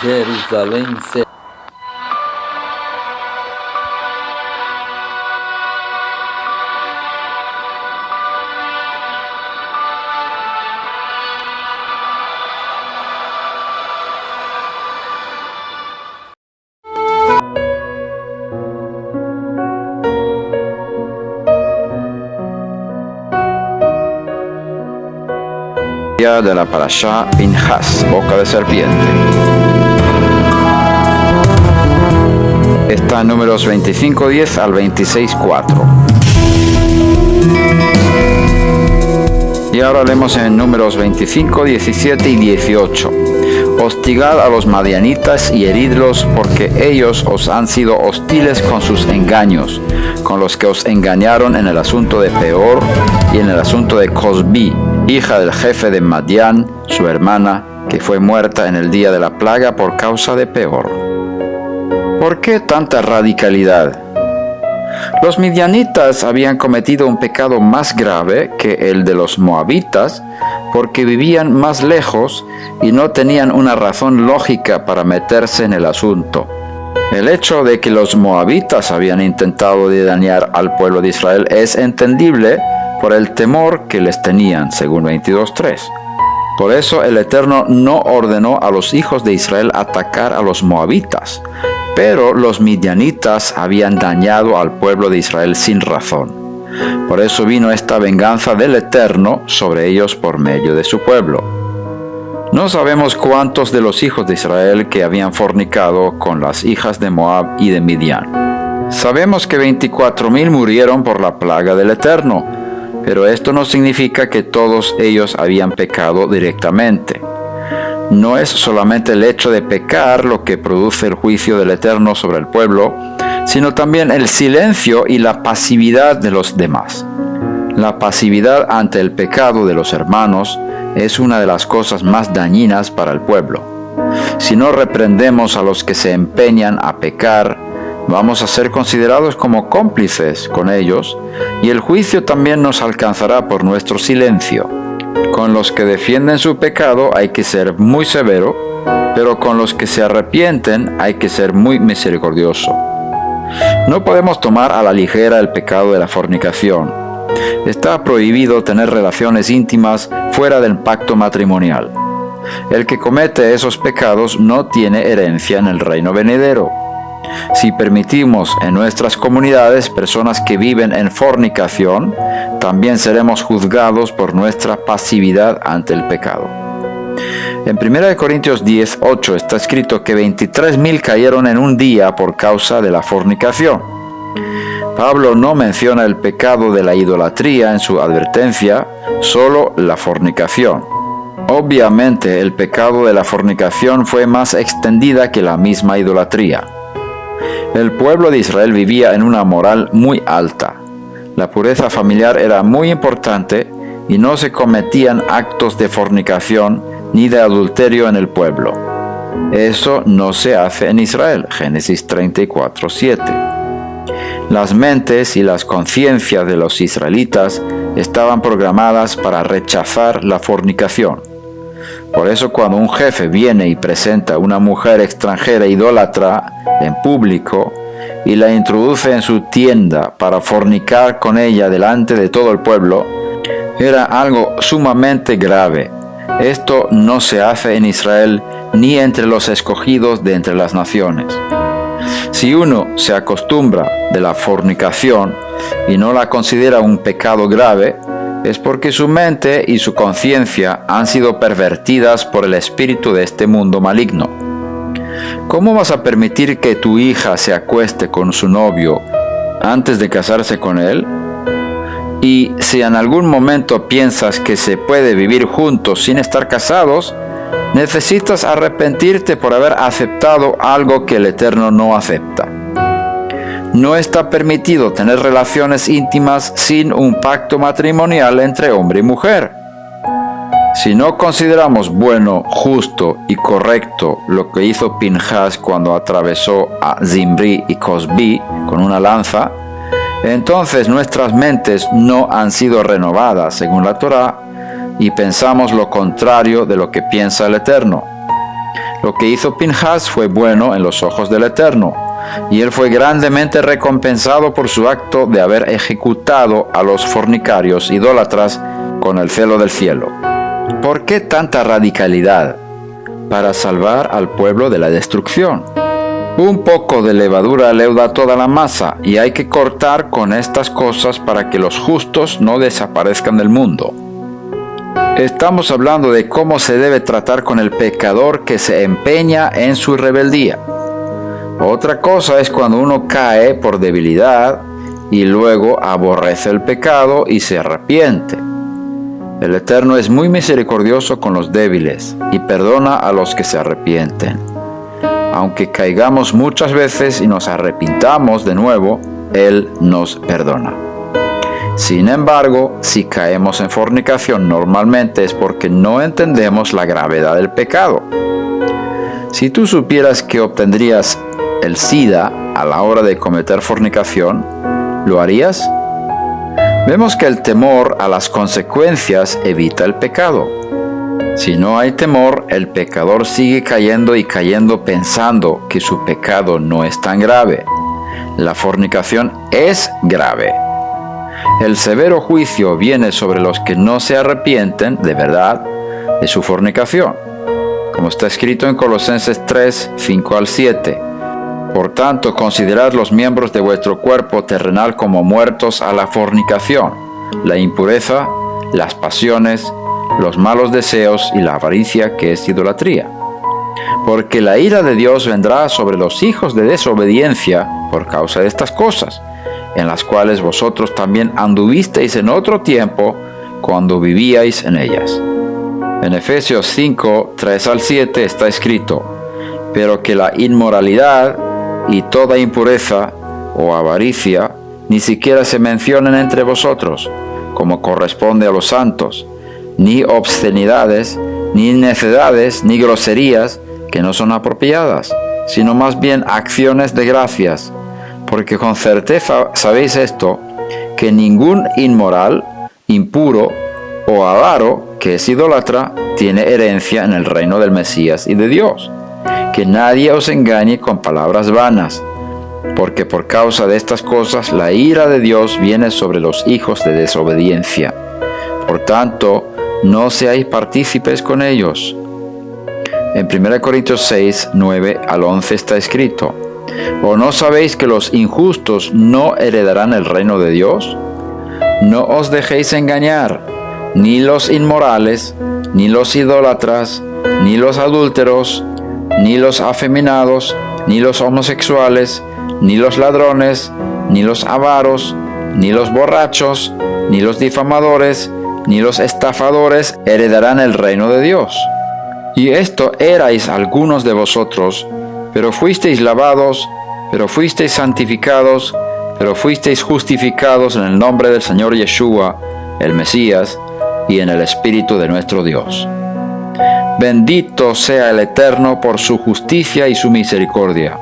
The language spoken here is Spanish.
Jerusalén se de la Parashá Pinhas, boca de serpiente. Está en Números 25:10 al 26:4. Y ahora leemos en Números 25, 17 y 18. Hostigad a los madianitas y heridlos, porque ellos os han sido hostiles con sus engaños, con los que os engañaron en el asunto de Peor y en el asunto de Cosbi, hija del jefe de Madián, su hermana, que fue muerta en el día de la plaga por causa de Peor. ¿Por qué tanta radicalidad? Los midianitas habían cometido un pecado más grave que el de los moabitas, porque vivían más lejos y no tenían una razón lógica para meterse en el asunto. El hecho de que los moabitas habían intentado de dañar al pueblo de Israel es entendible por el temor que les tenían, según 22:3. Por eso el Eterno no ordenó a los hijos de Israel atacar a los moabitas, pero los midianitas habían dañado al pueblo de Israel sin razón. Por eso vino esta venganza del Eterno sobre ellos por medio de su pueblo. No sabemos cuántos de los hijos de Israel que habían fornicado con las hijas de Moab y de Midian. Sabemos que 24,000 murieron por la plaga del Eterno, pero esto no significa que todos ellos habían pecado directamente. No es solamente el hecho de pecar lo que produce el juicio del Eterno sobre el pueblo, sino también el silencio y la pasividad de los demás. La pasividad ante el pecado de los hermanos es una de las cosas más dañinas para el pueblo. Si no reprendemos a los que se empeñan a pecar, vamos a ser considerados como cómplices con ellos, y el juicio también nos alcanzará por nuestro silencio. Con los que defienden su pecado hay que ser muy severo, pero con los que se arrepienten hay que ser muy misericordioso. No podemos tomar a la ligera el pecado de la fornicación. Está prohibido tener relaciones íntimas fuera del pacto matrimonial. El que comete esos pecados no tiene herencia en el reino venidero. Si permitimos en nuestras comunidades personas que viven en fornicación, también seremos juzgados por nuestra pasividad ante el pecado. En 1 Corintios 10:8 está escrito que 23,000 cayeron en un día por causa de la fornicación. Pablo no menciona el pecado de la idolatría en su advertencia, solo la fornicación. Obviamente el pecado de la fornicación fue más extendida que la misma idolatría. El pueblo de Israel vivía en una moral muy alta. La pureza familiar era muy importante y no se cometían actos de fornicación ni de adulterio en el pueblo. Eso no se hace en Israel. Génesis 34:7. Las mentes y las conciencias de los israelitas estaban programadas para rechazar la fornicación. Por eso cuando un jefe viene y presenta a una mujer extranjera idólatra en público y la introduce en su tienda para fornicar con ella delante de todo el pueblo, era algo sumamente grave. Esto no se hace en Israel ni entre los escogidos de entre las naciones. Si uno se acostumbra de la fornicación y no la considera un pecado grave, es porque su mente y su conciencia han sido pervertidas por el espíritu de este mundo maligno. ¿Cómo vas a permitir que tu hija se acueste con su novio antes de casarse con él? Y si en algún momento piensas que se puede vivir juntos sin estar casados, necesitas arrepentirte por haber aceptado algo que el Eterno no acepta. No está permitido tener relaciones íntimas sin un pacto matrimonial entre hombre y mujer. Si no consideramos bueno, justo y correcto lo que hizo Pinhas cuando atravesó a Zimri y Cosbi con una lanza, entonces nuestras mentes no han sido renovadas según la Torá y pensamos lo contrario de lo que piensa el Eterno. Lo que hizo Pinhas fue bueno en los ojos del Eterno, y él fue grandemente recompensado por su acto de haber ejecutado a los fornicarios idólatras con el celo del cielo. ¿Por qué tanta radicalidad? Para salvar al pueblo de la destrucción. Un poco de levadura leuda toda la masa, y hay que cortar con estas cosas para que los justos no desaparezcan del mundo. Estamos hablando de cómo se debe tratar con el pecador que se empeña en su rebeldía. Otra cosa es cuando uno cae por debilidad y luego aborrece el pecado y se arrepiente. El Eterno es muy misericordioso con los débiles y perdona a los que se arrepienten. Aunque caigamos muchas veces y nos arrepintamos de nuevo, Él nos perdona. Sin embargo, si caemos en fornicación normalmente es porque no entendemos la gravedad del pecado. Si tú supieras que obtendrías el SIDA a la hora de cometer fornicación, ¿lo harías? Vemos que el temor a las consecuencias evita el pecado. Si no hay temor, el pecador sigue cayendo y cayendo pensando que su pecado no es tan grave. La fornicación es grave. El severo juicio viene sobre los que no se arrepienten de verdad de su fornicación, como está escrito en Colosenses 3, 5 al 7. Por tanto, considerad los miembros de vuestro cuerpo terrenal como muertos a la fornicación, la impureza, las pasiones, los malos deseos y la avaricia, que es idolatría. Porque la ira de Dios vendrá sobre los hijos de desobediencia por causa de estas cosas, en las cuales vosotros también anduvisteis en otro tiempo cuando vivíais en ellas. En Efesios 5, 3 al 7 está escrito: pero que la inmoralidad y toda impureza o avaricia ni siquiera se mencionen entre vosotros, como corresponde a los santos, ni obscenidades, ni necedades, ni groserías, que no son apropiadas, sino más bien acciones de gracias, porque con certeza sabéis esto, que ningún inmoral, impuro o avaro, que es idólatra, tiene herencia en el reino del Mesías y de Dios. Que nadie os engañe con palabras vanas, porque por causa de estas cosas la ira de Dios viene sobre los hijos de desobediencia. Por tanto, no seáis partícipes con ellos. En 1 Corintios 6, 9 al 11 está escrito: ¿o no sabéis que los injustos no heredarán el reino de Dios? No os dejéis engañar, ni los inmorales, ni los idólatras, ni los adúlteros, ni los afeminados, ni los homosexuales, ni los ladrones, ni los avaros, ni los borrachos, ni los difamadores, ni los estafadores heredarán el reino de Dios. Y esto erais algunos de vosotros, pero fuisteis lavados, pero fuisteis santificados, pero fuisteis justificados en el nombre del Señor Yeshua, el Mesías, y en el Espíritu de nuestro Dios. Bendito sea el Eterno por su justicia y su misericordia,